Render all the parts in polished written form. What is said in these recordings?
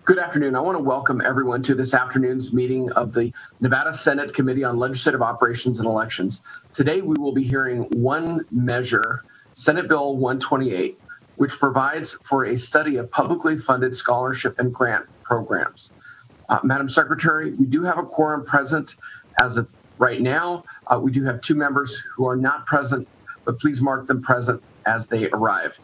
Good afternoon. I want to welcome everyone to this afternoon's meeting of the Nevada Senate Committee on Legislative Operations and Elections. Today, we will be hearing one measure, Senate Bill 128, which provides for a study of publicly funded scholarship and grant programs. Madam Secretary, we do have a quorum present as of right now. We do have two members who are not present, but please mark them present as they arrive.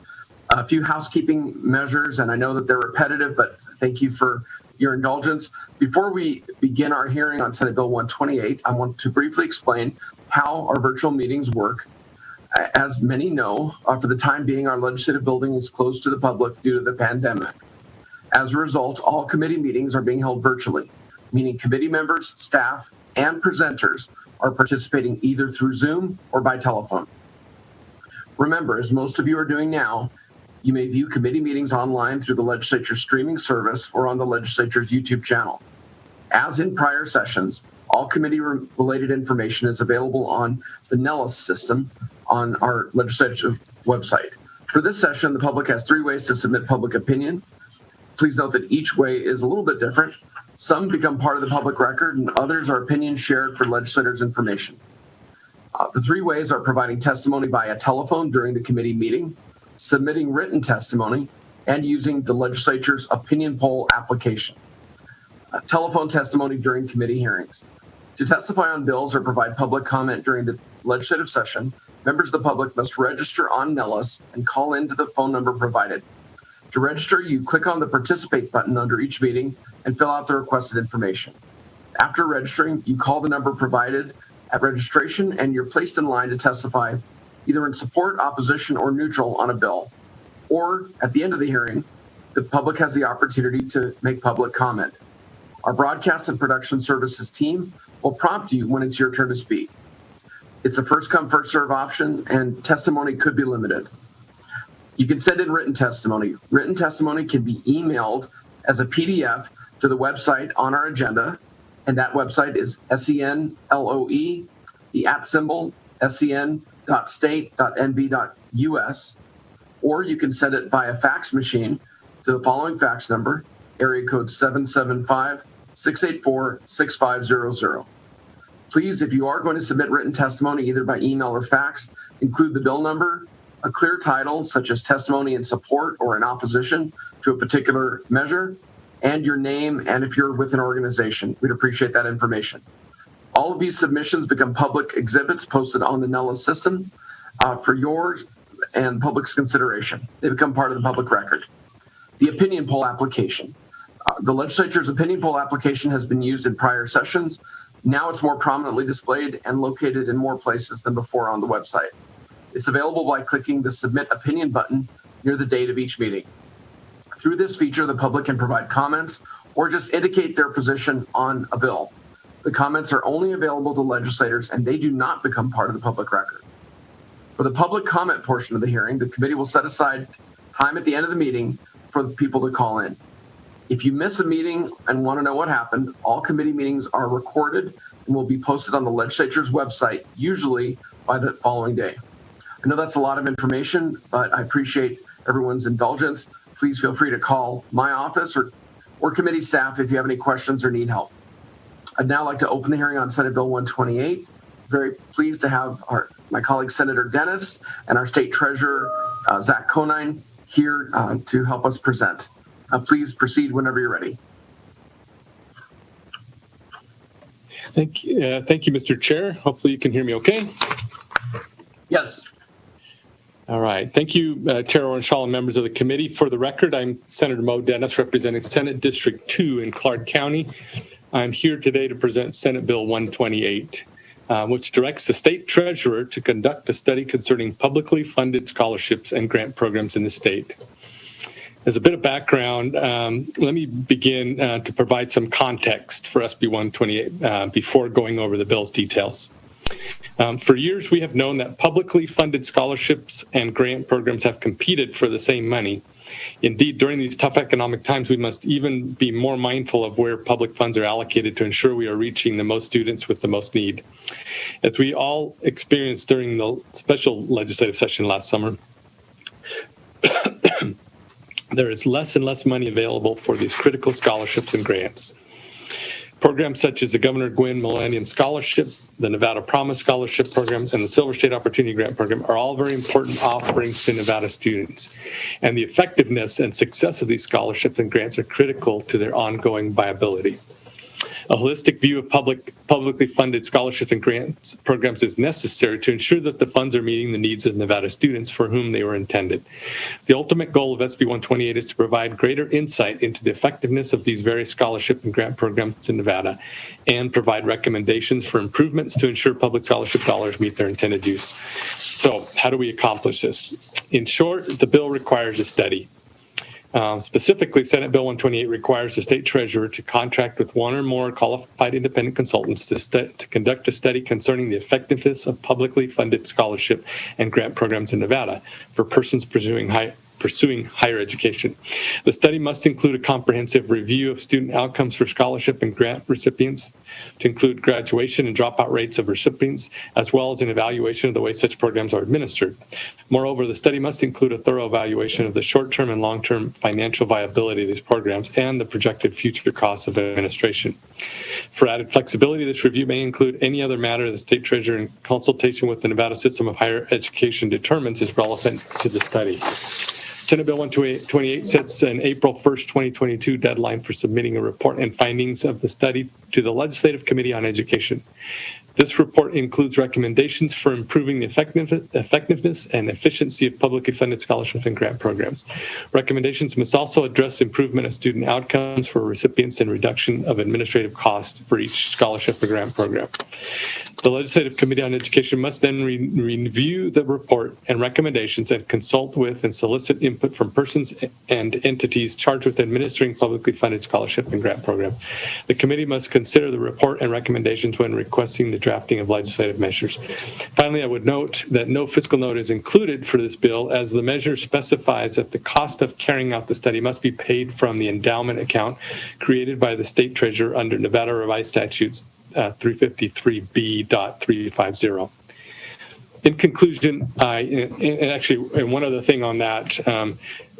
A few housekeeping measures, and I know that they're repetitive, but thank you for your indulgence. Before we begin our hearing on Senate Bill 128, I want to briefly explain how our virtual meetings work. As many know, for the time being, our legislative building is closed to the public due to the pandemic. As a result, all committee meetings are being held virtually, meaning committee members, staff, and presenters are participating either through Zoom or by telephone. Remember, as most of you are doing now, you may view committee meetings online through the legislature's streaming service or on the legislature's YouTube channel. As in prior sessions, all committee-related information is available on the Nellis system on our legislative website. For this session, the public has three ways to submit public opinion. Please note that each way is a little bit different. Some become part of the public record, and others are opinions shared for legislators' information. The three ways are providing testimony via telephone during the committee meeting, submitting written testimony, and using the legislature's opinion poll application. Telephone testimony during committee hearings. To testify on bills or provide public comment during the legislative session, members of the public must register on Nellis and call into the phone number provided. To register, you click on the Participate button under each meeting and fill out the requested information. After registering, you call the number provided at registration and you're placed in line to testify either in support, opposition, or neutral on a bill. Or at the end of the hearing, the public has the opportunity to make public comment. Our broadcast and production services team will prompt you when it's your turn to speak. It's a first come, first serve option, and testimony could be limited. You can send in written testimony. Written testimony can be emailed as a PDF to the website on our agenda, and that website is SENLOE, the @ symbol, sen.state.nv.us, or you can send it via fax machine to the following fax number, area code 775-684-6500. Please, if you are going to submit written testimony either by email or fax, include the bill number, a clear title such as testimony in support or in opposition to a particular measure, and your name, and if you're with an organization. We'd appreciate that information. All of these submissions become public exhibits posted on the Nellis system for yours and public's consideration. They become part of the public record. The opinion poll application. The legislature's opinion poll application has been used in prior sessions. Now it's more prominently displayed and located in more places than before on the website. It's available by clicking the Submit Opinion button near the date of each meeting. Through this feature, the public can provide comments or just indicate their position on a bill. The comments are only available to legislators and they do not become part of the public record. For the public comment portion of the hearing, the committee will set aside time at the end of the meeting for the people to call in. If you miss a meeting and want to know what happened, all committee meetings are recorded and will be posted on the legislature's website, usually by the following day. I know that's a lot of information, but I appreciate everyone's indulgence. Please feel free to call my office or committee staff if you have any questions or need help. I'd now like to open the hearing on Senate Bill 128. Very pleased to have my colleague Senator Dennis and our State Treasurer Zach Conine here to help us present. Please proceed whenever you're ready. Thank you, Mr. Chair. Hopefully you can hear me okay. Yes. All right. Thank you, Chair Orenshaw and members of the committee. For the record, I'm Senator Mo Dennis, representing Senate District 2 in Clark County. I'm here today to present Senate Bill 128, which directs the state treasurer to conduct a study concerning publicly funded scholarships and grant programs in the state. As a bit of background, let me begin to provide some context for SB 128 before going over the bill's details. For years, we have known that publicly funded scholarships and grant programs have competed for the same money. Indeed, during these tough economic times, we must even be more mindful of where public funds are allocated to ensure we are reaching the most students with the most need. As we all experienced during the special legislative session last summer, there is less and less money available for these critical scholarships and grants. Programs such as the Governor Gwynne Millennium Scholarship, the Nevada Promise Scholarship Program, and the Silver State Opportunity Grant Program are all very important offerings to Nevada students. And the effectiveness and success of these scholarships and grants are critical to their ongoing viability. A holistic view of publicly funded scholarships and grants programs is necessary to ensure that the funds are meeting the needs of Nevada students for whom they were intended. The ultimate goal of SB 128 is to provide greater insight into the effectiveness of these various scholarship and grant programs in Nevada and provide recommendations for improvements to ensure public scholarship dollars meet their intended use. So, how do we accomplish this? In short, the bill requires a study. Specifically, Senate Bill 128 requires the state treasurer to contract with one or more qualified independent consultants to conduct a study concerning the effectiveness of publicly funded scholarship and grant programs in Nevada for persons pursuing higher education. The study must include a comprehensive review of student outcomes for scholarship and grant recipients, to include graduation and dropout rates of recipients, as well as an evaluation of the way such programs are administered. Moreover, the study must include a thorough evaluation of the short-term and long-term financial viability of these programs and the projected future costs of administration. For added flexibility, this review may include any other matter the state treasurer, in consultation with the Nevada System of Higher Education, determines is relevant to the study. Senate Bill 128 sets an April 1st, 2022 deadline for submitting a report and findings of the study to the Legislative Committee on Education. This report includes recommendations for improving the effectiveness and efficiency of publicly funded scholarships and grant programs. Recommendations must also address improvement of student outcomes for recipients and reduction of administrative costs for each scholarship or grant program. The Legislative Committee on Education must then review the report and recommendations and consult with and solicit input from persons and entities charged with administering publicly funded scholarship and grant program. The committee must consider the report and recommendations when requesting the drafting of legislative measures. Finally, I would note that no fiscal note is included for this bill, as the measure specifies that the cost of carrying out the study must be paid from the endowment account created by the state treasurer under Nevada Revised Statutes 353B.350. In conclusion, and one other thing on that,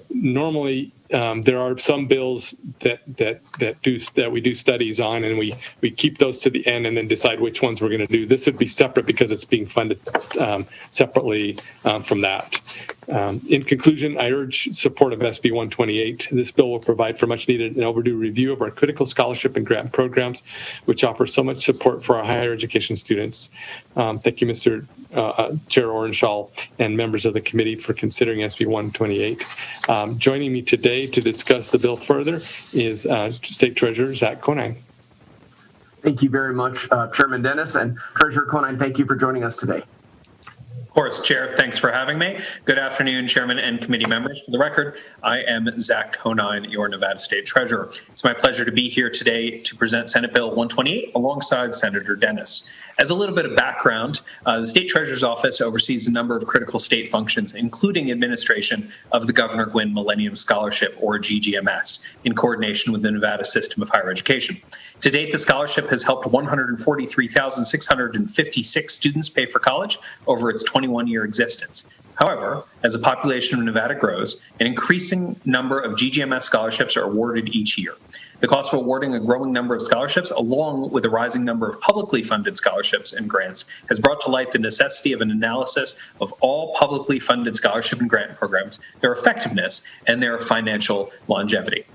normally there are some bills that we do studies on, and we keep those to the end and then decide which ones we're going to do. This would be separate because it's being funded separately from that. In conclusion, I urge support of SB 128. This bill will provide for much needed and overdue review of our critical scholarship and grant programs, which offer so much support for our higher education students. Thank you, Mr. Chair Orenshaw and members of the committee for considering SB 128. Joining me today to discuss the bill further is State Treasurer Zach Conine. Thank you very much, Chairman Dennis, and Treasurer Conine, thank you for joining us today. Of course, Chair, thanks for having me. Good afternoon, Chairman and committee members. For the record, I am Zach Conine, your Nevada State Treasurer. It's my pleasure to be here today to present Senate Bill 128 alongside Senator Dennis. As a little bit of background, the State Treasurer's Office oversees a number of critical state functions, including administration of the Governor Gwynne Millennium Scholarship, or GGMS, in coordination with the Nevada System of Higher Education. To date, the scholarship has helped 143,656 students pay for college over its 21-year existence. However, as the population of Nevada grows, an increasing number of GGMS scholarships are awarded each year. The cost of awarding a growing number of scholarships, along with a rising number of publicly funded scholarships and grants, has brought to light the necessity of an analysis of all publicly funded scholarship and grant programs, their effectiveness, and their financial longevity.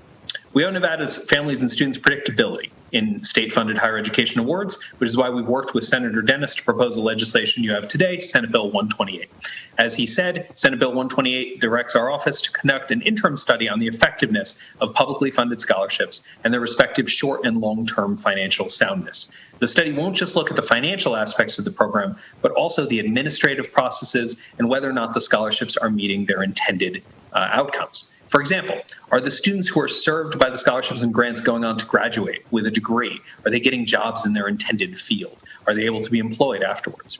We owe Nevada's families and students predictability in state-funded higher education awards, which is why we've worked with Senator Dennis to propose the legislation you have today, Senate Bill 128. As he said, Senate Bill 128 directs our office to conduct an interim study on the effectiveness of publicly funded scholarships and their respective short and long-term financial soundness. The study won't just look at the financial aspects of the program, but also the administrative processes and whether or not the scholarships are meeting their intended outcomes. For example, are the students who are served by the scholarships and grants going on to graduate with a degree? Are they getting jobs in their intended field? Are they able to be employed afterwards?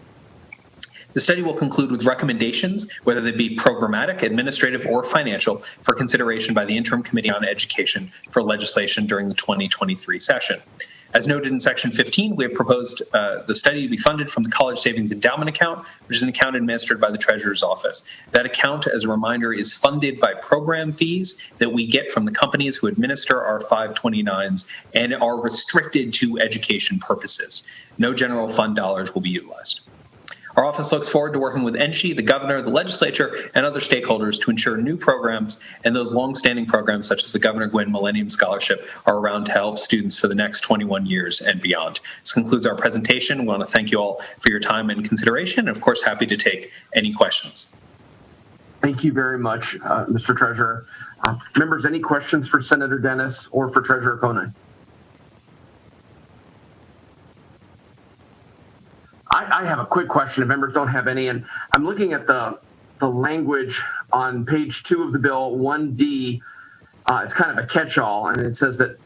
The study will conclude with recommendations, whether they be programmatic, administrative, or financial, for consideration by the Interim Committee on Education for legislation during the 2023 session. As noted in Section 15, we have proposed the study to be funded from the College Savings Endowment Account, which is an account administered by the Treasurer's Office. That account, as a reminder, is funded by program fees that we get from the companies who administer our 529s and are restricted to education purposes. No general fund dollars will be utilized. Our office looks forward to working with NSHE, the governor, the legislature, and other stakeholders to ensure new programs and those longstanding programs such as the Governor Gwynn Millennium Scholarship are around to help students for the next 21 years and beyond. This concludes our presentation. We want to thank you all for your time and consideration, and of course, happy to take any questions. Thank you very much, Mr. Treasurer. Members, any questions for Senator Dennis or for Treasurer Conine? I have a quick question if members don't have any, and I'm looking at the language on page 2 of the bill, 1D. It's kind of a catch-all, and it says that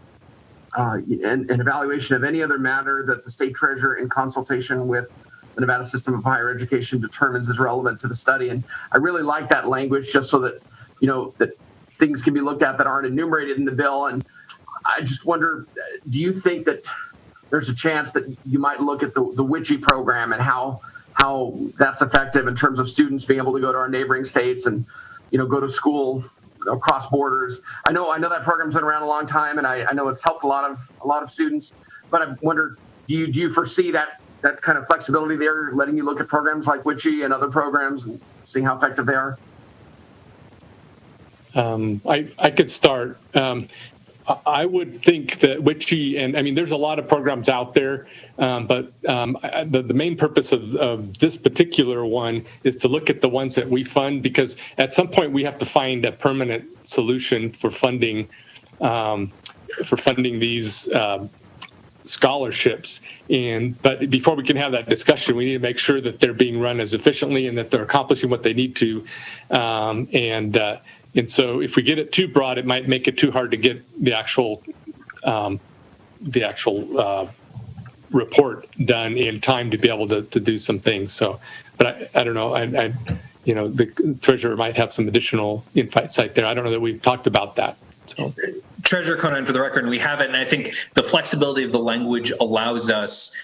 an evaluation of any other matter that the state treasurer in consultation with the Nevada system of higher education determines is relevant to the study. And I really like that language just so that, that things can be looked at that aren't enumerated in the bill. And I just wonder, do you think that there's a chance that you might look at the WICHE program and how that's effective in terms of students being able to go to our neighboring states and, go to school across borders? I know that program's been around a long time, and I know it's helped a lot of students. But I wonder, do you foresee that kind of flexibility there, letting you look at programs like WICHE and other programs and seeing how effective they are? I could start. I would think that WICHE, and there's a lot of programs out there, but the main purpose of this particular one is to look at the ones that we fund, because at some point we have to find a permanent solution for funding these scholarships. But before we can have that discussion, we need to make sure that they're being run as efficiently and that they're accomplishing what they need to. And so if we get it too broad, it might make it too hard to get the actual report done in time to be able to do some things. So, but I don't know. The treasurer might have some additional insight there. I don't know that we've talked about that. So. Treasurer Conine, for the record, we haven't, and I think the flexibility of the language allows us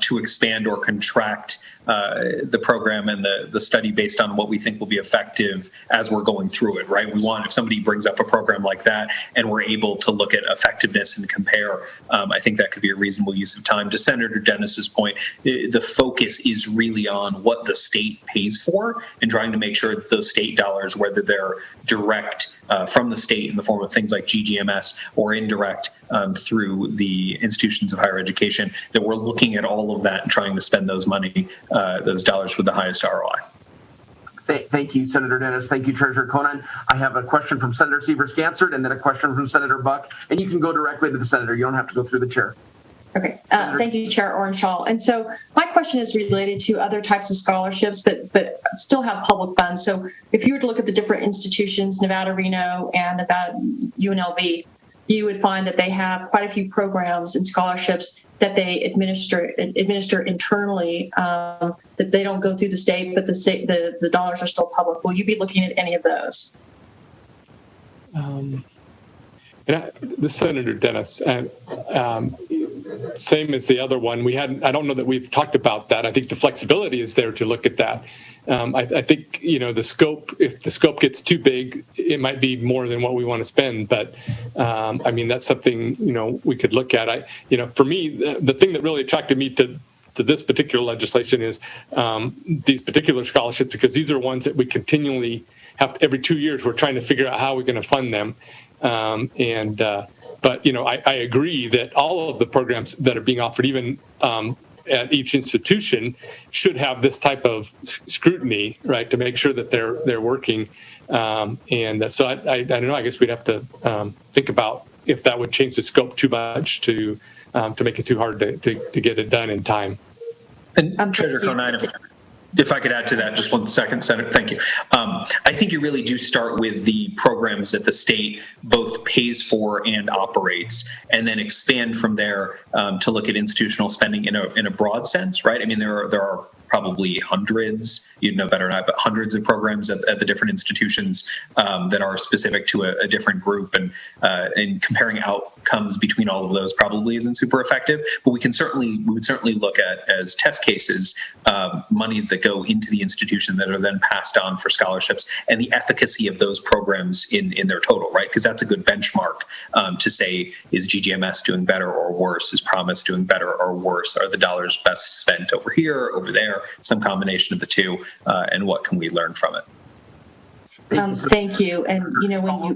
to expand or contract the program and the study based on what we think will be effective as we're going through it, right? We want, if somebody brings up a program like that and we're able to look at effectiveness and compare, I think that could be a reasonable use of time. To Senator Dennis's point, the focus is really on what the state pays for and trying to make sure that those state dollars, whether they're direct from the state in the form of things like GGMS or indirect through the institutions of higher education, that we're looking at all of that and trying to spend those dollars with the highest ROI. Thank you, Senator Dennis. Thank you, Treasurer Conine. I have a question from Senator Sievers-Gansert and then a question from Senator Buck, and you can go directly to the senator. You don't have to go through the chair. Okay. Thank you, Chair Orenshaw. And so my question is related to other types of scholarships, but still have public funds. So if you were to look at the different institutions, Nevada Reno and Nevada UNLV, you would find that they have quite a few programs and scholarships that they administer internally, that they don't go through the state, but the dollars are still public. Will you be looking at any of those? This Senator Dennis, same as the other one. I don't know that we've talked about that. I think the flexibility is there to look at that. I think, the scope, if the scope gets too big, it might be more than what we want to spend. But that's something, we could look at. For me, the thing that really attracted me to this particular legislation is these particular scholarships, because these are ones that we continually have. Every 2 years, we're trying to figure out how we're going to fund them. But I agree that all of the programs that are being offered, even at each institution, should have this type of scrutiny, right, to make sure that they're working. And so I don't know. I guess we'd have to think about if that would change the scope too much to make it too hard to get it done in time. And Treasurer Conine, if I could add to that just 1 second, Senator, thank you. I think you really do start with the programs that the state both pays for and operates, and then expand from there to look at institutional spending in a broad sense, right? There are probably hundreds, you'd know better than I, but hundreds of programs at the different institutions that are specific to a different group, and comparing outcomes between all of those probably isn't super effective. But we would certainly look at, as test cases, monies that go into the institution that are then passed on for scholarships, and the efficacy of those programs in their total, right? Because that's a good benchmark to say, is GGMS doing better or worse? Is Promise doing better or worse? Are the dollars best spent over here, over there, some combination of the two, and what can we learn from it? Thank you. And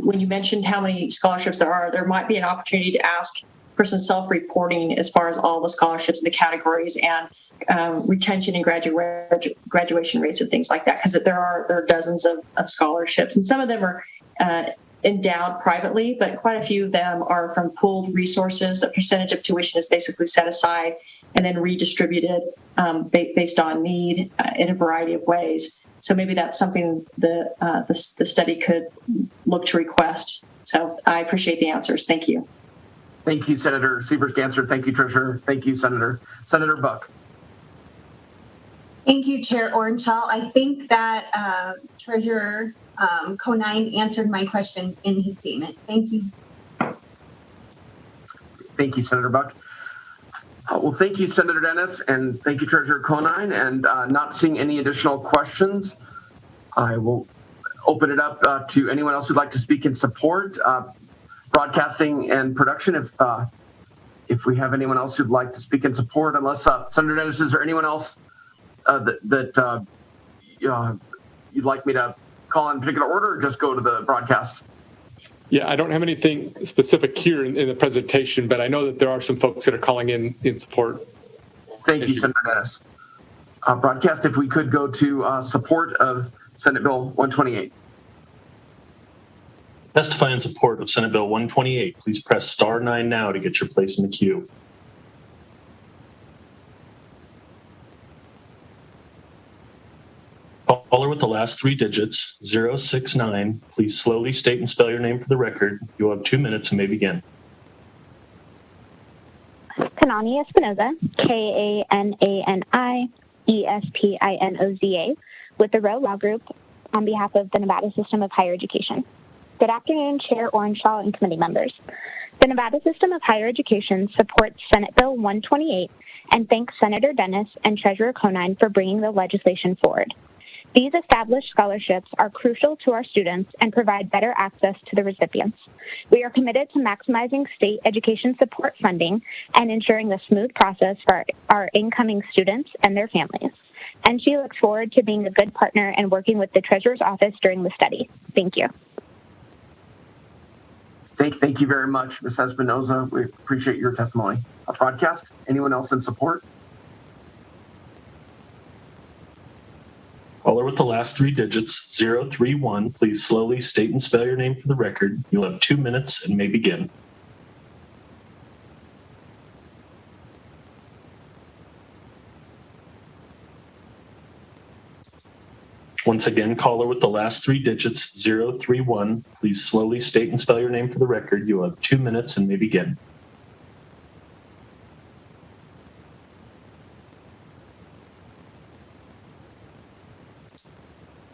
when you mentioned how many scholarships there might be an opportunity to ask for some self-reporting as far as all the scholarships and the categories and retention and graduation rates and things like that, because there are dozens of scholarships, and some of them are endowed privately, but quite a few of them are from pooled resources. A percentage of tuition is basically set aside and then redistributed based on need in a variety of ways. So maybe that's something the study could look to request. So I appreciate the answers. Thank you. Thank you, Senator Sievers-Ganser. Thank you, Treasurer. Thank you, Senator. Senator Buck. Thank you, Chair Ornschall. I think that Treasurer Conine answered my question in his statement. Thank you. Thank you, Senator Buck. Well, thank you, Senator Dennis, and thank you, Treasurer Conine. And not seeing any additional questions, I will open it up to anyone else who'd like to speak in support. Broadcasting and production, if we have anyone else who'd like to speak in support, unless Senator Dennis, is there anyone else that you'd like me to call in particular order, or just go to the broadcast? Yeah, I don't have anything specific here in the presentation, but I know that there are some folks that are calling in support. Thank you, Senator Dennis. Broadcast, if we could go to support of Senate Bill 128. Testify in support of Senate Bill 128. Please press star 9 now to get your place in the queue. Caller with the last 3 digits, 069. Please slowly state and spell your name for the record. You will have 2 minutes and may begin. Kanani Espinoza, Kanani Espinoza, with the Roe Law Group on behalf of the Nevada System of Higher Education. Good afternoon, Chair Ornschall and committee members. The Nevada System of Higher Education supports Senate Bill 128 and thanks Senator Dennis and Treasurer Conine for bringing the legislation forward. These established scholarships are crucial to our students and provide better access to the recipients. We are committed to maximizing state education support funding and ensuring a smooth process for our incoming students and their families. And she looks forward to being a good partner and working with the Treasurer's Office during the study. Thank you. Thank you very much, Ms. Espinoza. We appreciate your testimony. A broadcast, anyone else in support? Caller with the last 3 digits, 031. Please slowly state and spell your name for the record. You'll have 2 minutes and may begin. Once again, caller with the last 3 digits, 031. Please slowly state and spell your name for the record. You'll have 2 minutes and may begin.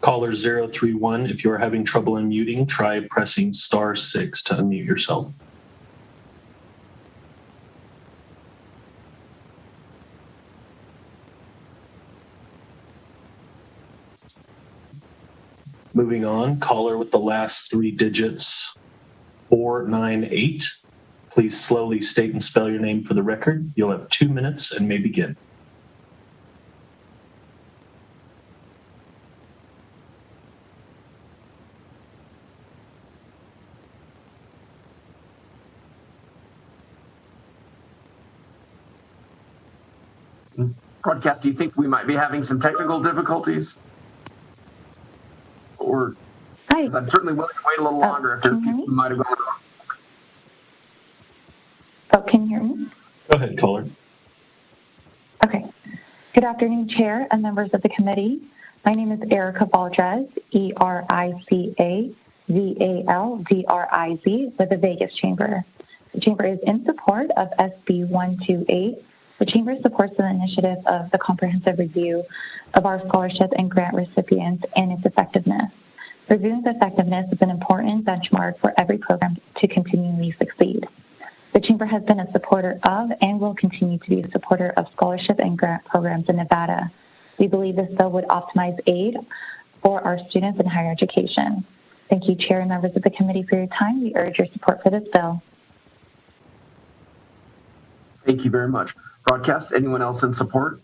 Caller 031, if you're having trouble unmuting, try pressing star 6 to unmute yourself. Moving on, caller with the last 3 digits, 498. Please slowly state and spell your name for the record. You'll have 2 minutes and may begin. Broadcast, do you think we might be having some technical difficulties? Or, because I'm certainly willing to wait a little longer if people might have gone on. Oh, can you hear me? Go ahead, caller. Okay. Good afternoon, Chair and members of the committee. My name is Erica Valdrez, ERICAVALDRIZ, with the Vegas Chamber. The Chamber is in support of SB 128, The Chamber supports the initiative of the comprehensive review of our scholarship and grant recipients and its effectiveness. Reviewing the effectiveness is an important benchmark for every program to continually succeed. The Chamber has been a supporter of and will continue to be a supporter of scholarship and grant programs in Nevada. We believe this bill would optimize aid for our students in higher education. Thank you, Chair and members of the committee, for your time. We urge your support for this bill. Thank you very much. Broadcast, anyone else in support?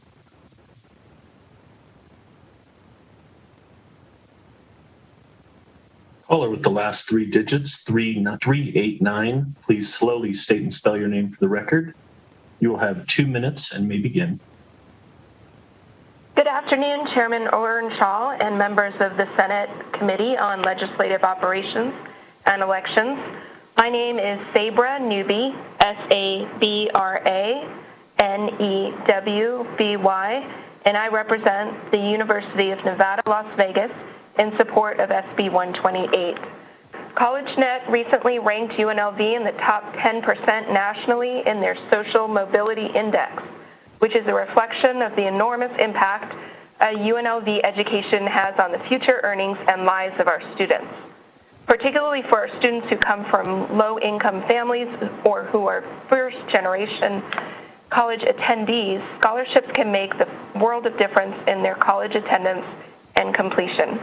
Caller with the last three digits, 389. Please slowly state and spell your name for the record. You will have 2 minutes and may begin. Good afternoon, Chairman Orenshaw and members of the Senate Committee on Legislative Operations and Elections. My name is Sabra Newby, S-A-B-R-A-N-E-W-B-Y, and I represent the University of Nevada, Las Vegas in support of SB 128. CollegeNet recently ranked UNLV in the top 10% nationally in their Social Mobility Index, which is a reflection of the enormous impact a UNLV education has on the future earnings and lives of our students. Particularly for our students who come from low-income families or who are first-generation college attendees, scholarships can make the world of difference in their college attendance and completion.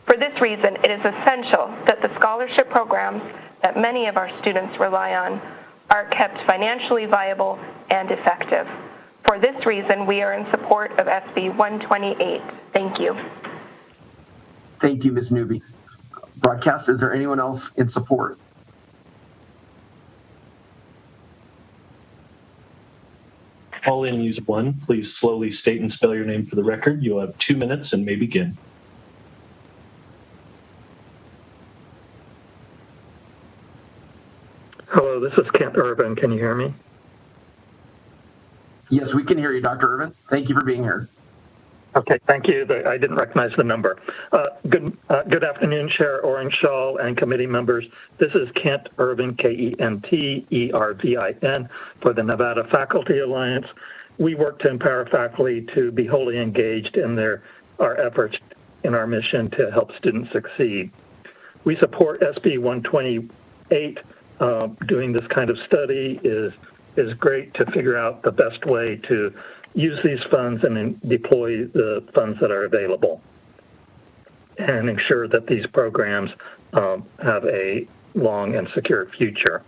For this reason, it is essential that the scholarship programs that many of our students rely on are kept financially viable and effective. For this reason, we are in support of SB 128. Thank you. Thank you, Ms. Newby. Broadcast, is there anyone else in support? All in use one, please slowly state and spell your name for the record. You'll have 2 minutes and may begin. Hello, this is Kent Irvin. Can you hear me? Yes, we can hear you, Dr. Irvin. Thank you for being here. Okay, thank you. I didn't recognize the number. Good afternoon, Chair Orenshaw and committee members. This is Kent Irvin, K-E-N-T-E-R-V-I-N, for the Nevada Faculty Alliance. We work to empower faculty to be wholly engaged in our efforts in our mission to help students succeed. We support SB 128. Doing this kind of study is great to figure out the best way to use these funds and deploy the funds that are available and ensure that these programs have a long and secure future.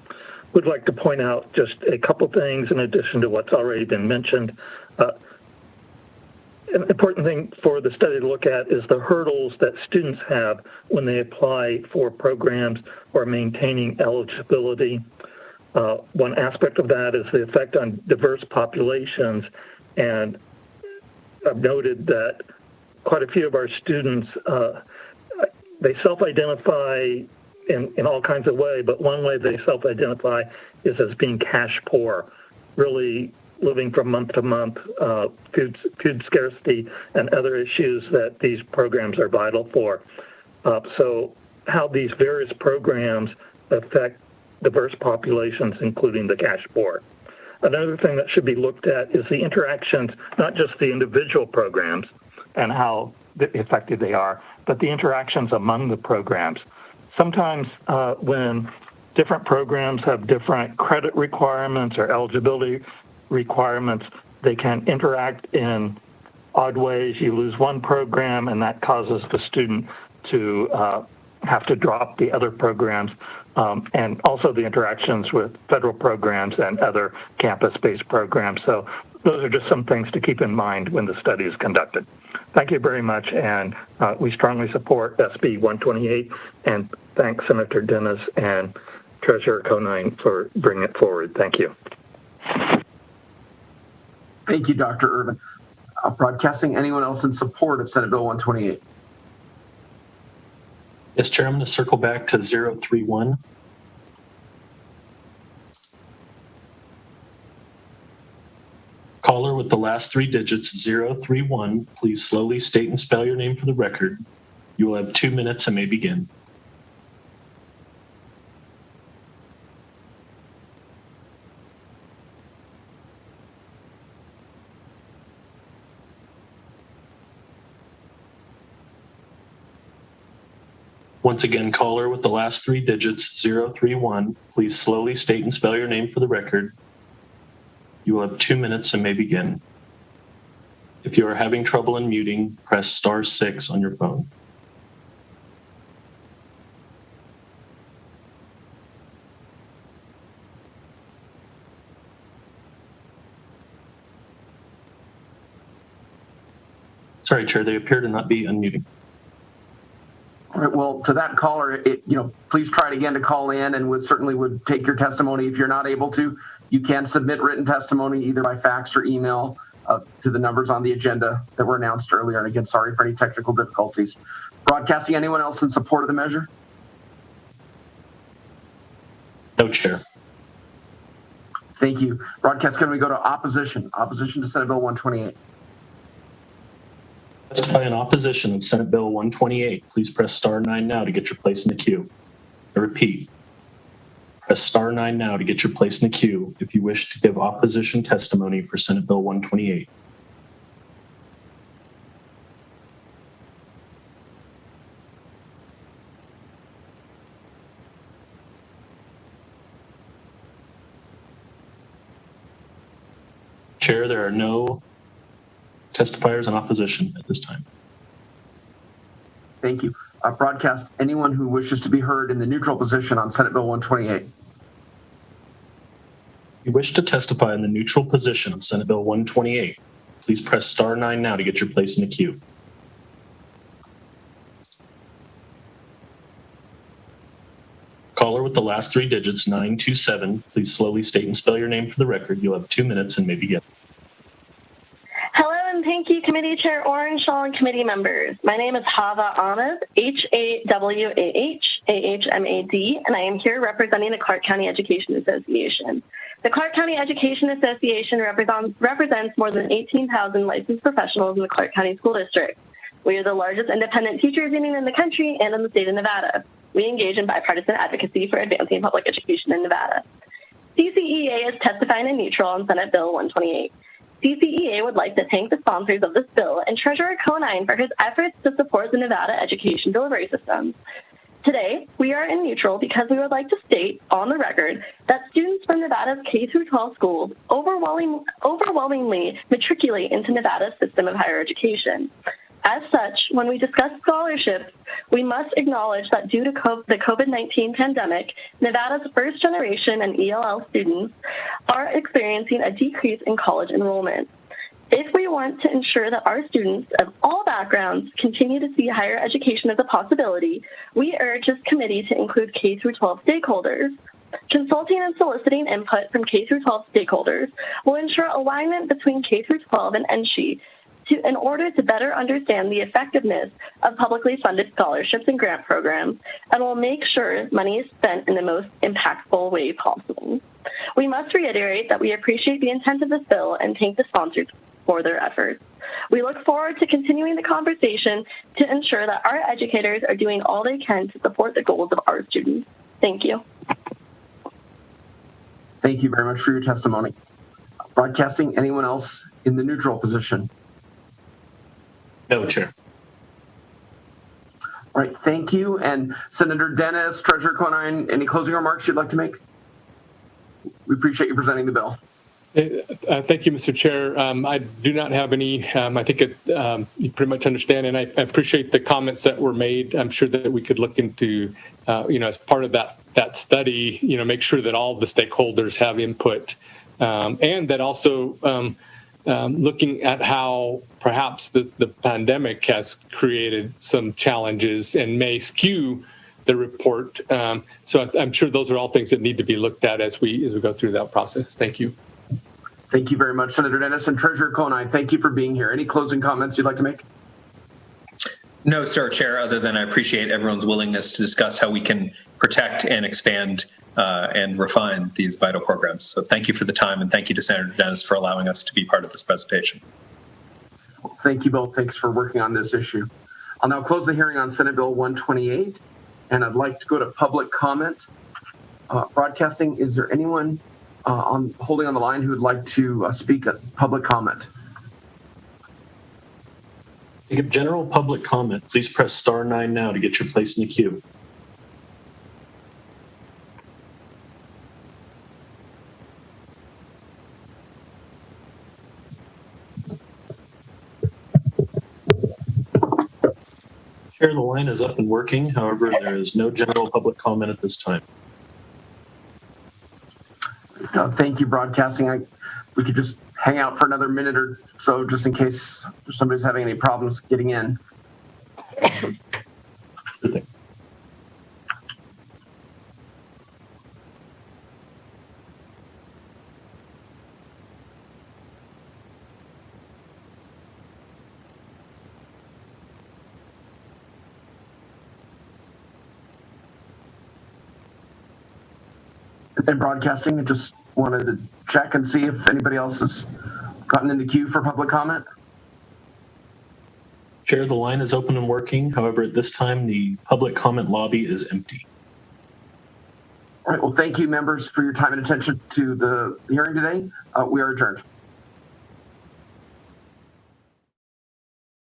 Would like to point out just a couple things in addition to what's already been mentioned. An important thing for the study to look at is the hurdles that students have when they apply for programs or maintaining eligibility. One aspect of that is the effect on diverse populations, and I've noted that quite a few of our students, they self-identify in all kinds of ways, but one way they self-identify is as being cash poor, really living from month to month, food scarcity, and other issues that these programs are vital for. So how these various programs affect diverse populations, including the cash poor. Another thing that should be looked at is the interactions, not just the individual programs and how effective they are, but the interactions among the programs. Sometimes when different programs have different credit requirements or eligibility requirements, they can interact in odd ways. You lose one program and that causes the student to have to drop the other programs, and also the interactions with federal programs and other campus-based programs. So those are just some things to keep in mind when the study is conducted. Thank you very much, and we strongly support SB 128, and thanks Senator Dennis and Treasurer Conine for bringing it forward. Thank you. Thank you, Dr. Irvin. Broadcasting, anyone else in support of Senate Bill 128? Yes, Chair, I'm going to circle back to 031. Caller with the last three digits, 031, please slowly state and spell your name for the record. You will have 2 minutes and may begin. Once again, caller with the last three digits, 031, please slowly state and spell your name for the record. You will have 2 minutes and may begin. If you are having trouble unmuting, press *6 on your phone. Sorry, Chair, they appear to not be unmuting. All right, well, to that caller, please try it again to call in, and we certainly would take your testimony. If you're not able to, you can submit written testimony either by fax or email to the numbers on the agenda that were announced earlier. And again, sorry for any technical difficulties. Broadcasting, anyone else in support of the measure? No, Chair. Thank you. Broadcast, can we go to opposition? Opposition to Senate Bill 128. Testify in opposition of Senate Bill 128. Please press *9 now to get your place in the queue. I repeat, press *9 now to get your place in the queue if you wish to give opposition testimony for Senate Bill 128. Chair, there are no testifiers in opposition at this time. Thank you. Broadcast, anyone who wishes to be heard in the neutral position on Senate Bill 128. If you wish to testify in the neutral position on Senate Bill 128, please press *9 now to get your place in the queue. Caller with the last three digits, 927, please slowly state and spell your name for the record. You'll have 2 minutes and may begin. Hello and thank you, Committee Chair Orange, Shaw, and committee members. My name is Hava Ahmed, H-A-W-A-H-A-H-M-A-D, and I am here representing the Clark County Education Association. The Clark County Education Association represents more than 18,000 licensed professionals in the Clark County School District. We are the largest independent teachers union in the country and in the state of Nevada. We engage in bipartisan advocacy for advancing public education in Nevada. CCEA is testifying in neutral on Senate Bill 128. CCEA would like to thank the sponsors of this bill and Treasurer Conine for his efforts to support the Nevada education delivery system. Today, we are in neutral because we would like to state on the record that students from Nevada's K-12 schools overwhelmingly matriculate into Nevada's system of higher education. As such, when we discuss scholarships, we must acknowledge that due to the COVID-19 pandemic, Nevada's first-generation and ELL students are experiencing a decrease in college enrollment. If we want to ensure that our students of all backgrounds continue to see higher education as a possibility, we urge this committee to include K-12 stakeholders. Consulting and soliciting input from K-12 stakeholders will ensure alignment between K-12 and NSHE in order to better understand the effectiveness of publicly funded scholarships and grant programs, and will make sure money is spent in the most impactful way possible. We must reiterate that we appreciate the intent of this bill and thank the sponsors for their efforts. We look forward to continuing the conversation to ensure that our educators are doing all they can to support the goals of our students. Thank you. Thank you very much for your testimony. Broadcasting, anyone else in the neutral position? No, Chair. All right, thank you. And Senator Dennis, Treasurer Conine, any closing remarks you'd like to make? We appreciate you presenting the bill. Thank you, Mr. Chair. I do not have any. I think you pretty much understand, and I appreciate the comments that were made. I'm sure that we could look into, as part of that study, make sure that all the stakeholders have input, and that also looking at how perhaps the pandemic has created some challenges and may skew the report. So I'm sure those are all things that need to be looked at as we go through that process. Thank you. Thank you very much, Senator Dennis. And Treasurer Conine, thank you for being here. Any closing comments you'd like to make? No, sir, Chair, other than I appreciate everyone's willingness to discuss how we can protect and expand and refine these vital programs. So thank you for the time, and thank you to Senator Dennis for allowing us to be part of this presentation. Thank you both. Thanks for working on this issue. I'll now close the hearing on Senate Bill 128, and I'd like to go to public comment. Broadcasting, is there anyone holding on the line who would like to speak at public comment? To give general public comment, please press *9 now to get your place in the queue. Chair, the line is up and working. However, there is no general public comment at this time. Thank you, Broadcasting. We could just hang out for another minute or so just in case somebody's having any problems getting in. Good thing. And Broadcasting, I just wanted to check and see if anybody else has gotten in the queue for public comment. Chair, the line is open and working. However, at this time, the public comment lobby is empty. All right. Well, thank you, members, for your time and attention to the hearing today. We are adjourned.